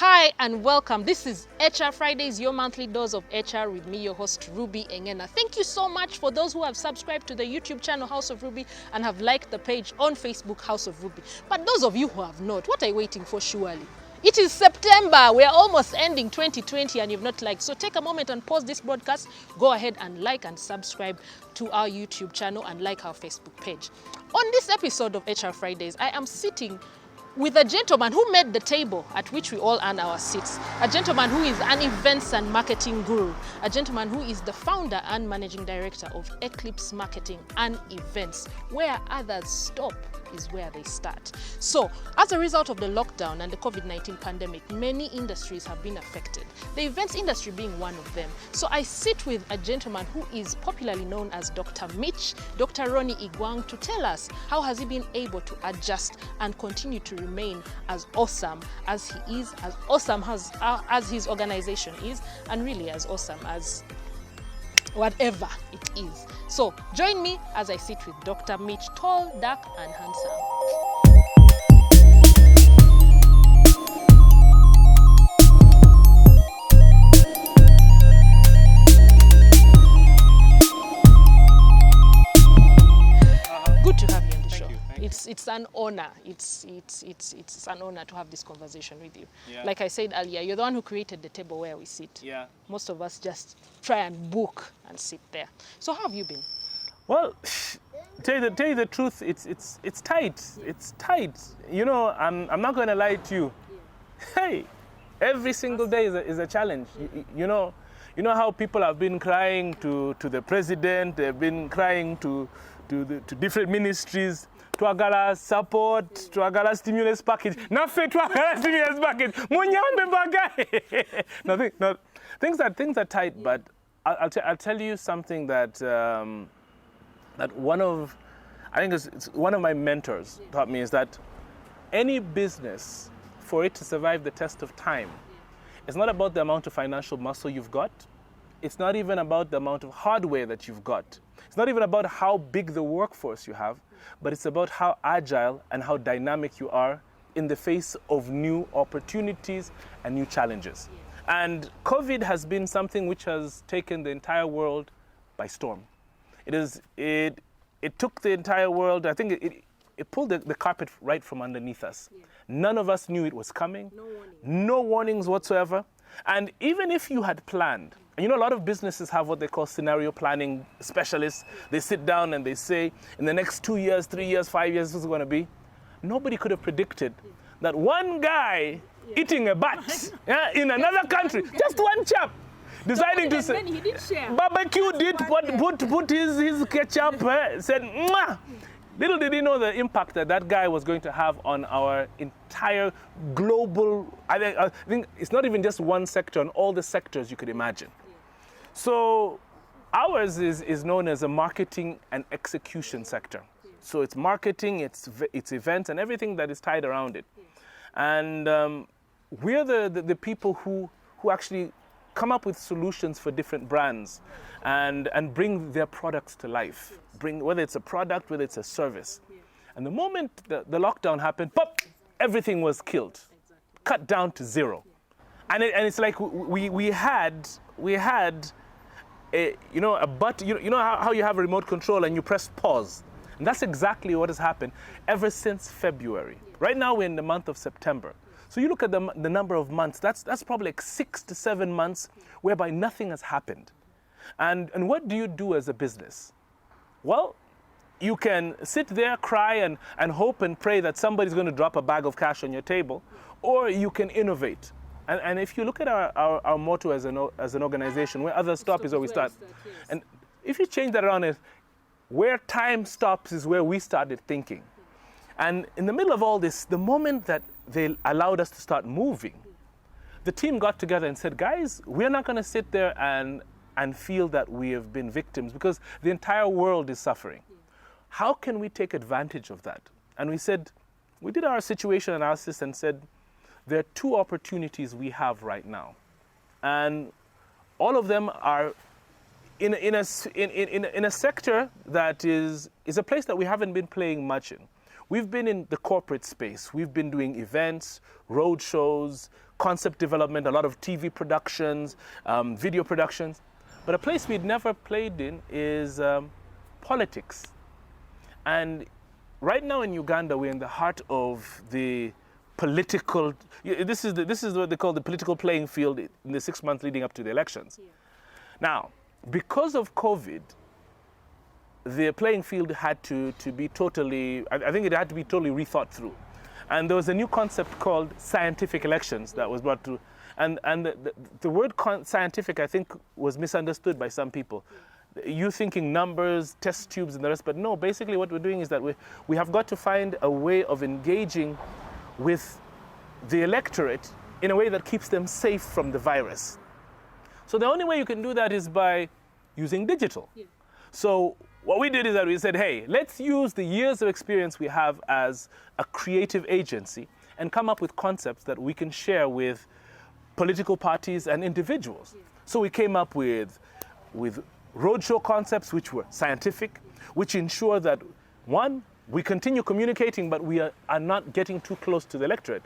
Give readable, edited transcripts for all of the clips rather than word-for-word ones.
Hi and welcome. This is HR Fridays, your monthly dose of HR with me, your host, Ruby Engena. Thank you so much for those who have subscribed to the YouTube channel House of Ruby and have liked the page on Facebook House of Ruby. But those of you who have not, what are you waiting for surely? It is September. We are almost ending 2020 and you've not liked. So take a moment and pause this broadcast. Go ahead and like and subscribe to our YouTube channel and like our Facebook page. On this episode of HR Fridays, I am sitting with a gentleman who made the table at which we all earn our seats. A gentleman who is an events and marketing guru. A gentleman who is the founder and managing director of Eclipse Marketing and Events. Where others stop is where they start. So, as a result of the lockdown and the COVID-19 pandemic, many industries have been affected. The events industry being one of them. So I sit with a gentleman who is popularly known as Dr. Mich, Dr. Ronnie Egwang, to tell us how has he been able to adjust and continue to remain as awesome as he is, as awesome as his organization is, and really as awesome as whatever it is. So join me as I sit with Dr. Mich, tall, dark, and handsome. Good to have you on the show. It's an honor. It's an honor to have this conversation with you. Yeah. Like I said earlier, you're the one who created the table where we sit. Yeah. Most of us just try and book and sit there. So how have you been? Well, tell you the truth, it's tight. It's tight. You know, I'm not going to lie to you. Hey, every single day is a challenge. You know how people have been crying to the president. They've been crying to different ministries. To agala support, to agala stimulus package. Nafe to agala stimulus package. Munyambe bagay. No, things are tight. But I'll tell you something that that it's one of my mentors taught me is that any business, for it to survive the test of time, it's not about the amount of financial muscle you've got. It's not even about the amount of hardware that you've got. It's not even about how big the workforce you have, but it's about how agile and how dynamic you are in the face of new opportunities and new challenges. And COVID has been something which has taken the entire world by storm. It took the entire world, I think it pulled the carpet right from underneath us. Yeah. None of us knew it was coming. No warnings whatsoever. And even if you had planned, you know, a lot of businesses have what they call scenario planning specialists. They sit down and they say, in the next 2 years, 3 years, 5 years, this is going to be. Nobody could have predicted that one guy eating a bat in another country, just one chap, deciding to say, barbecued it, put his ketchup, said, mwah! Little did he know the impact that guy was going to have on our entire global, I think it's not even just one sector, on all the sectors you could imagine. So ours is known as a marketing and execution sector. So it's marketing, it's events, and everything that is tied around it. And we're the people who actually come up with solutions for different brands and bring their products to life. Whether it's a product, whether it's a service. And the moment the lockdown happened, pop, everything was killed, cut down to zero. And it's like we had a button. You know how you have a remote control and you press pause. And that's exactly what has happened ever since February. Right now we're in the month of September. So you look at the number of months, that's probably like 6 to 7 months whereby nothing has happened. And what do you do as a business? Well, you can sit there, cry and hope and pray that somebody's going to drop a bag of cash on your table, or you can innovate. And if you look at our motto as an organization, where others stop is where we start. And if you change that around, where time stops is where we started thinking. And in the middle of all this, the moment that they allowed us to start moving, the team got together and said, guys, we're not going to sit there and feel that we have been victims because the entire world is suffering. How can we take advantage of that? And we did our situation analysis and said, there are 2 opportunities we have right now. And all of them are in a sector that is a place that we haven't been playing much in. we've been in the corporate space. We've been doing events, road shows, concept development, a lot of TV productions, video productions. But a place we'd never played in is politics. And right now in Uganda, we're in the heart of the political, this is what they call the political playing field in the 6 months leading up to the elections. Yeah. Now, because of COVID, the playing field had to be totally, I think it had to be totally rethought through. And there was a new concept called scientific elections that was brought to, and the word scientific, I think, was misunderstood by some people. You thinking numbers, test tubes and the rest, but no, basically what we're doing is that we have got to find a way of engaging with the electorate in a way that keeps them safe from the virus. So the only way you can do that is by using digital. Yeah. So what we did is that we said, hey, let's use the years of experience we have as a creative agency and come up with concepts that we can share with political parties and individuals. Yeah. So we came up with roadshow concepts which were scientific, which ensure that, one, we continue communicating, but we are not getting too close to the electorate.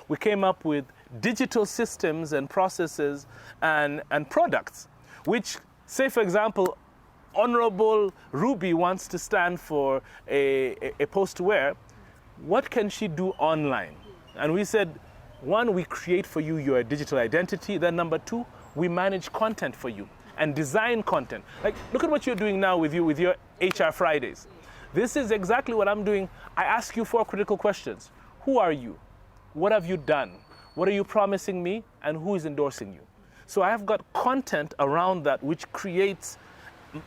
We came up with digital systems and processes and products, which, say for example, Honorable Ruby wants to stand for a post where, what can she do online? And we said, one, we create for you your digital identity. Then number two, we manage content for you and design content. Like, look at what you're doing now with your HR Fridays. This is exactly what I'm doing. I ask you 4 critical questions. Who are you? What have you done? What are you promising me? And who is endorsing you? So I have got content around that which creates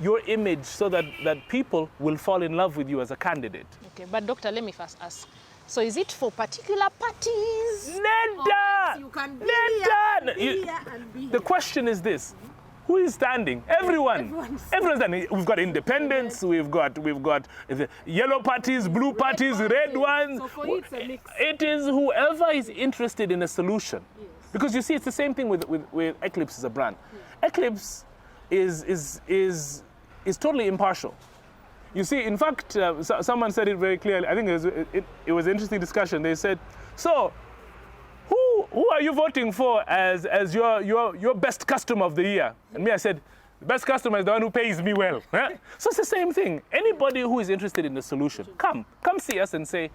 your image so that people will fall in love with you as a candidate. Okay, but doctor, let me first ask. So is it for particular parties? Neda! You can be here and be here. The question is this. Who is standing? Everyone. Everyone's standing. We've got independents, we've got the yellow parties, blue parties, red ones. So for you, it's a mix. It is whoever is interested in a solution. Yes. Because you see, it's the same thing with Eclipse as a brand. Yes. Eclipse is totally impartial. You see, in fact, someone said it very clearly. I think it was an interesting discussion. They said, so, who are you voting for as your best customer of the year? And me, I said, the best customer is the one who pays me well. Huh? So it's the same thing. Anybody who is interested in the solution, come see us and say,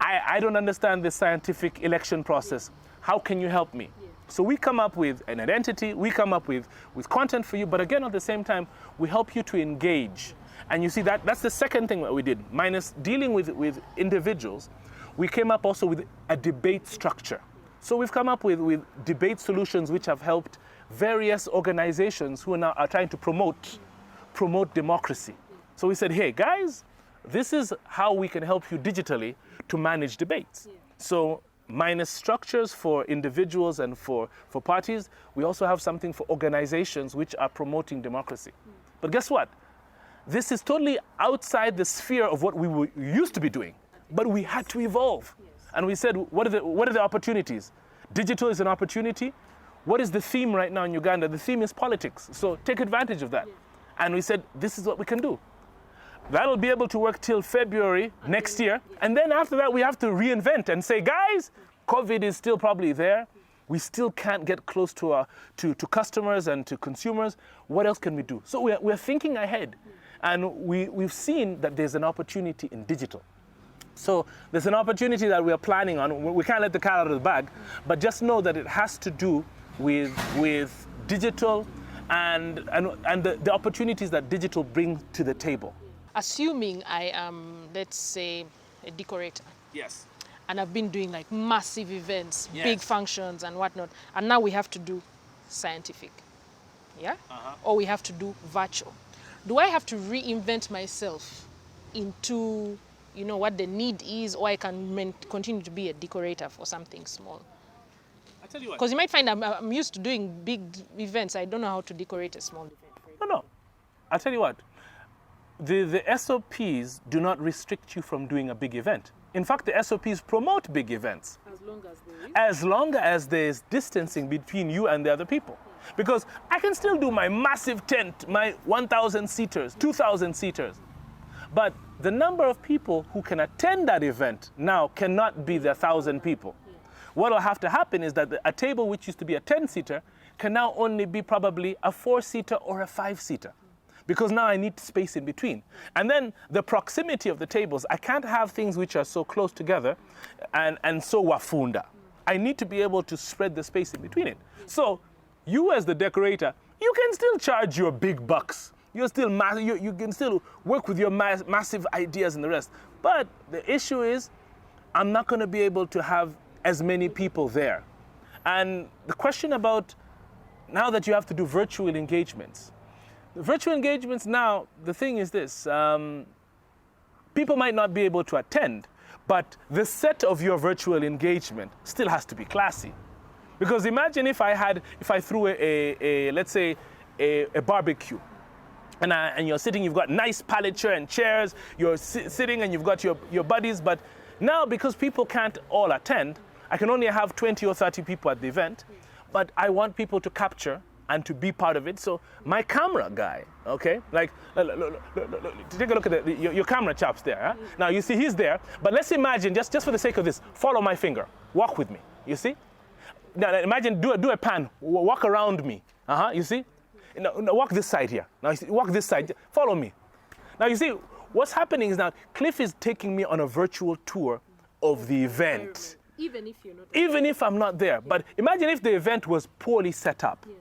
I don't understand this scientific election process. How can you help me? So we come up with an identity, we come up with content for you, but again, at the same time, we help you to engage. And you see, that's the second thing that we did. Minus dealing with individuals, we came up also with a debate structure. So we've come up with debate solutions which have helped various organizations who are trying to promote democracy. So we said, hey guys, this is how we can help you digitally to manage debates. Yeah. So minus structures for individuals and for parties, we also have something for organizations which are promoting democracy. But guess what? This is totally outside the sphere of what we used to be doing, but we had to evolve. And we said, what are the opportunities? Digital is an opportunity. What is the theme right now in Uganda? The theme is politics. So take advantage of that. And we said, this is what we can do. That'll be able to work till February next year. And then after that, we have to reinvent and say, guys, COVID is still probably there. We still can't get close to customers and to consumers. What else can we do? So we're thinking ahead. And we've seen that there's an opportunity in digital. So there's an opportunity that we are planning on. We can't let the cat out of the bag, but just know that it has to do with digital and the opportunities that digital brings to the table. Assuming I am, let's say, a decorator. Yes. And I've been doing like massive events, yes, big functions and whatnot. And now we have to do scientific, yeah? Or we have to do virtual. Do I have to reinvent myself into, you know, what the need is, or I can continue to be a decorator for something small? I tell you what. Because you might find I'm used to doing big events. I don't know how to decorate a small event. No. I'll tell you what. The SOPs do not restrict you from doing a big event. In fact, the SOPs promote big events. As long as there's distancing between you and the other people. Because I can still do my massive tent, my 1,000 seaters, 2,000 seaters. But the number of people who can attend that event now cannot be the 1,000 people. What will have to happen is that a table which used to be a 10-seater can now only be probably a 4-seater or a 5-seater, because now I need space in between. And then the proximity of the tables, I can't have things which are so close together and so wafunda. I need to be able to spread the space in between it. So you as the decorator, you can still charge your big bucks. You can still work with your massive ideas and the rest. But the issue is, I'm not going to be able to have as many people there. And the question about now that you have to do virtual engagements. The virtual engagements now, the thing is this, people might not be able to attend, but the set of your virtual engagement still has to be classy. Because imagine if I threw let's say a barbecue, and you're sitting, you've got nice palette and chairs, you're sitting and you've got your buddies, but now because people can't all attend, I can only have 20 or 30 people at the event, but I want people to capture and to be part of it. So my camera guy, okay, like, look, take a look at your camera chaps there. Huh? Now you see he's there, but let's imagine, just for the sake of this, follow my finger, walk with me, you see? Now imagine, do a pan, walk around me, you see? Now walk this side here, now walk this side, follow me. Now you see, what's happening is now, Cliff is taking me on a virtual tour of the event. Even if you're not. Even if I'm not there. But imagine if the event was poorly set up. Yeah.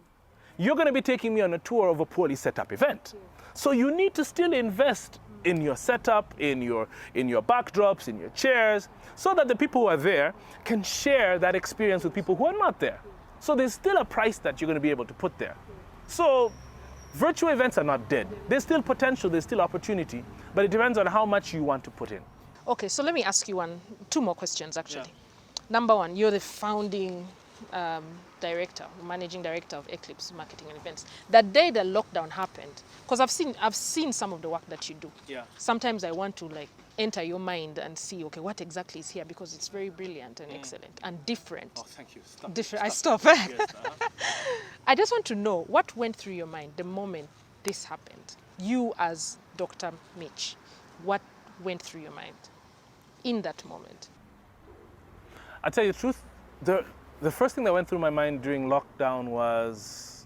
You're going to be taking me on a tour of a poorly set up event. Yeah. So you need to still invest in your setup, in your backdrops, in your chairs, so that the people who are there can share that experience with people who are not there. So there's still a price that you're going to be able to put there. So virtual events are not dead. There's still potential, there's still opportunity, but it depends on how much you want to put in. Okay, so let me ask you two more questions actually. Yeah. Number one, you're the founding managing director of Eclipse Marketing and Events. That day the lockdown happened, because I've seen some of the work that you do. Yeah. Sometimes I want to enter your mind and see, okay, what exactly is here, because it's very brilliant and excellent and different. Oh, thank you. Stop. Different. I stop. Yes, I just want to know what went through your mind the moment this happened. You as Dr. Mich, what went through your mind in that moment? I'll tell you the truth, the first thing that went through my mind during lockdown was,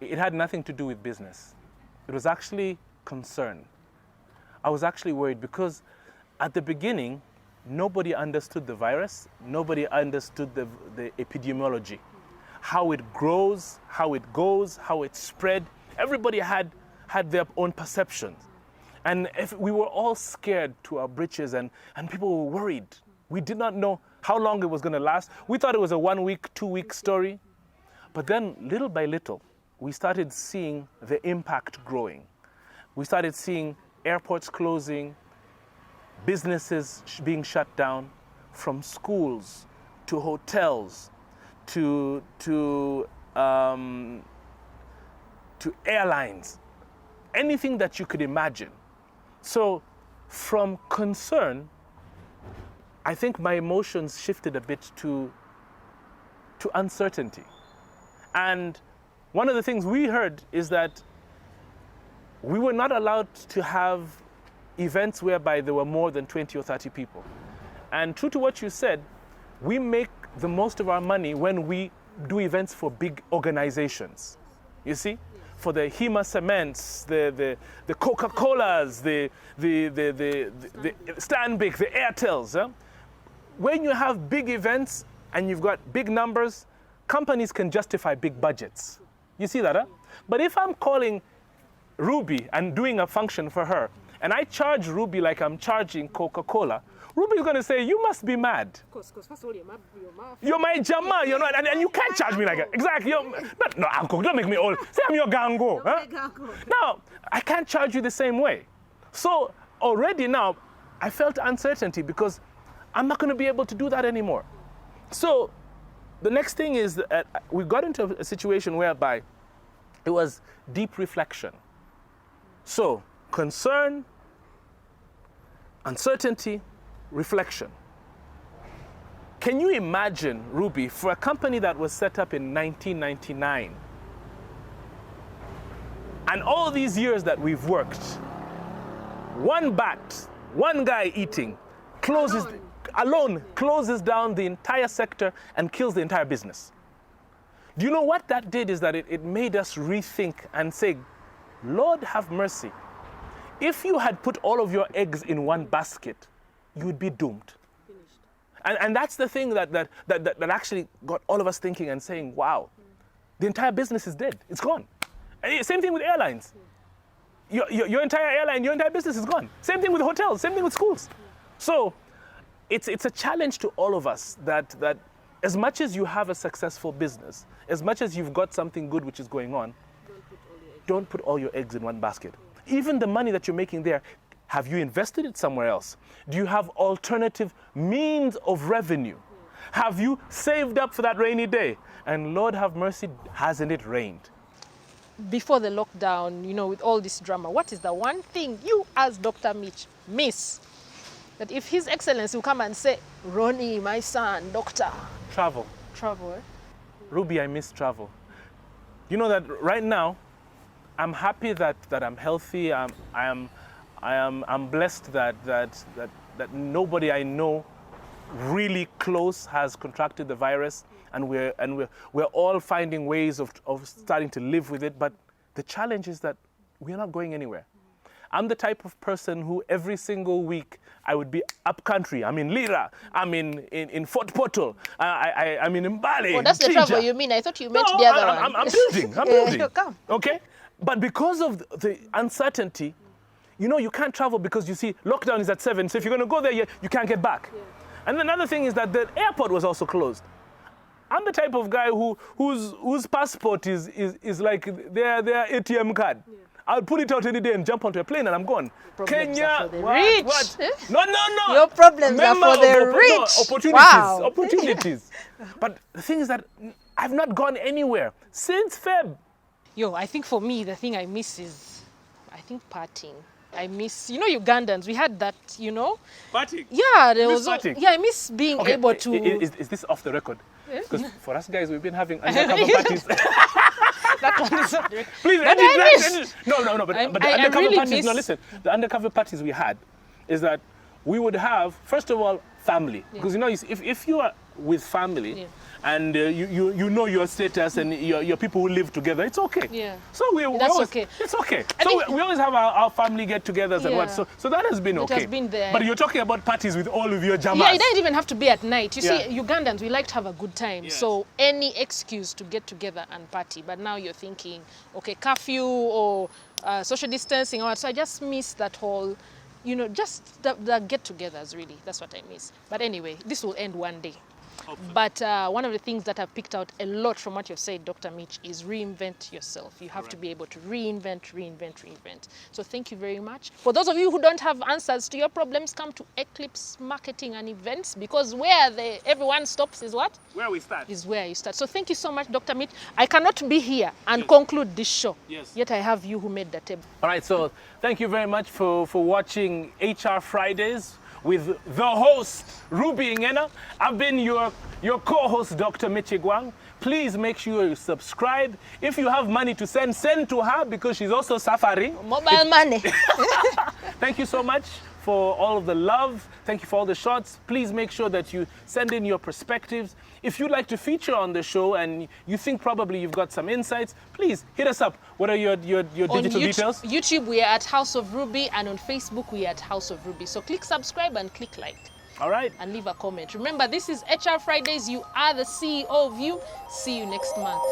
it had nothing to do with business. It was actually concern. I was actually worried because at the beginning, nobody understood the virus, nobody understood the epidemiology, how it grows, how it goes, how it spread. Everybody had their own perceptions. And we were all scared to our britches and people were worried. We did not know how long it was going to last. We thought it was a 1 week, 2 week story. But then little by little, we started seeing the impact growing. We started seeing airports closing, businesses being shut down, from schools to hotels to airlines, anything that you could imagine. So from concern, I think my emotions shifted a bit to uncertainty. And one of the things we heard is that we were not allowed to have events whereby there were more than 20 or 30 people. And true to what you said, we make the most of our money when we do events for big organizations. You see? For the HEMA Cements, the Coca-Colas, the Stanbic, the Airtels. When you have big events and you've got big numbers, companies can justify big budgets. You see that, huh? But if I'm calling Ruby and doing a function for her, and I charge Ruby like I'm charging Coca-Cola, Ruby is going to say, you must be mad. Because first of all, you're my jama, you know, and you can't charge me like that. Exactly. No, uncle, don't make me old. Say I'm your gango. Huh? Now, I can't charge you the same way. So already now, I felt uncertainty because I'm not going to be able to do that anymore. So the next thing is that we got into a situation whereby it was deep reflection. So concern, uncertainty, reflection. Can you imagine, Ruby, for a company that was set up in 1999, and all these years that we've worked, one bat, one guy eating closes down the entire sector and kills the entire business. Do you know what that did is that it made us rethink and say, Lord have mercy. If you had put all of your eggs in one basket, you would be doomed. And that's the thing that actually got all of us thinking and saying, wow, the entire business is dead. It's gone. Same thing with airlines. Your entire airline, your entire business is gone. Same thing with hotels, same thing with schools. So it's a challenge to all of us that as much as you have a successful business, as much as you've got something good which is going on, don't put all your eggs in one basket. Even the money that you're making there, have you invested it somewhere else? Do you have alternative means of revenue? Have you saved up for that rainy day? And Lord have mercy, hasn't it rained? Before the lockdown, you know, with all this drama, what is the one thing you as Dr. Mich miss? That if His Excellency will come and say, Ronnie, my son, doctor. Travel. Travel, eh? Ruby, I miss travel. You know that right now, I'm happy that I'm healthy. I'm blessed that nobody I know really close has contracted the virus, and we're all finding ways of starting to live with it. But the challenge is that we're not going anywhere. I'm the type of person who every single week I would be up country. I'm in Lira. I'm in Fort Portal. I'm in Mbale. Oh, that's the Ginger. travel you mean? I thought you meant the other one. I'm building. I'm building. Come. Okay? But because of the uncertainty, you know, you can't travel because you see lockdown is at 7. So if you're going to go there, you can't get back. Yeah. And another thing is that the airport was also closed. I'm the type of guy whose passport is like their ATM card. Yeah. I'll put it out any day and jump onto a plane and I'm gone. Kenya, what? No. Your problems are for the rich. Opportunities. Wow. Opportunities. But the thing is that I've not gone anywhere since Feb. Yo, I think for me, the thing I miss is, I think partying. I miss, you know, Ugandans, we had that, you know. Partying? Yeah, there was. Yeah, I miss being able to. Is this off the record? Because for us guys, we've been having undercover parties. That one is not. Please, no. But the undercover really parties. No, listen. The undercover parties we had is that we would have, first of all, family. Because you know, if you are with family and you know your status and your people who live together, it's okay. Yeah. So okay. It's okay. So we always have our family get-togethers and what. So that has been okay. It has been there. But you're talking about parties with all of your jamas. Yeah, it doesn't even have to be at night. You see, Ugandans, we like to have a good time. Yes. So any excuse to get together and party. But now you're thinking, okay, curfew or social distancing. So I just miss that whole, you know, just the get-togethers, really. That's what I miss. But anyway, this will end one day. Hopefully. But one of the things that I've picked out a lot from what you've said, Dr. Mich, is reinvent yourself. You have to be able to reinvent. So thank you very much. For those of you who don't have answers to your problems, come to Eclipse Marketing and Events, because where everyone stops is what? Where we start. Is where you start. So thank you so much, Dr. Mich. I cannot be here and conclude this show. Yes. Yet I have you who made the table. All right, so thank you very much for watching HR Fridays with the host, Ruby Ngena. I've been your co-host, Dr. Mich Egwang. Please make sure you subscribe. If you have money to send to her because she's also suffering. Mobile money. Thank you so much for all of the love. Thank you for all the shots. Please make sure that you send in your perspectives. If you'd like to feature on the show and you think probably you've got some insights, please hit us up. What are your digital details? YouTube, we are at House of Ruby, and on Facebook, we are at House of Ruby. So click subscribe and click like. All right. And leave a comment. Remember, this is HR Fridays. You are the CEO of you. See you next month.